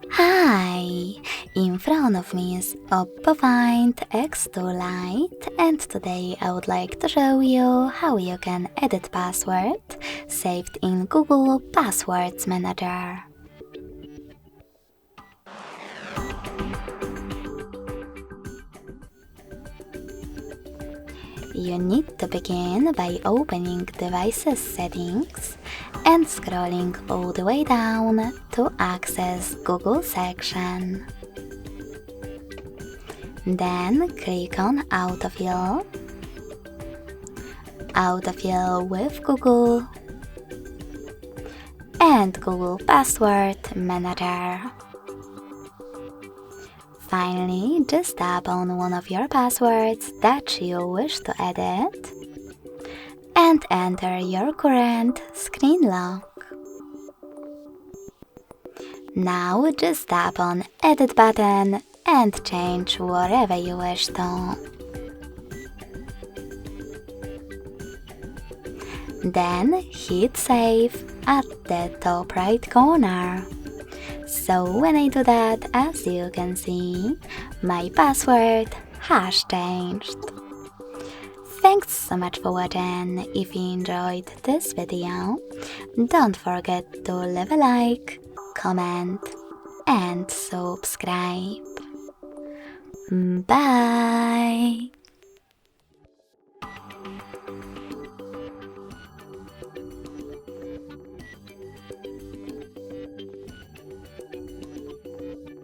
Hi! In front of me is OPPO Find X2 Lite, and today I would like to show you how you can edit password saved in Google Passwords Manager. You need to begin by opening Devices Settings and scrolling all the way down to access Google section. Then click on Autofill, Autofill with Google, and Google Password Manager. Finally, just tap on one of your passwords that you wish to edit and enter your current screen lock. Now just tap on Edit button and change whatever you wish to. Then hit Save at the top right corner. So when I do that, as you can see, my password has changed. Thanks so much for watching. If you enjoyed this video, don't forget to leave a like, comment and subscribe. Bye!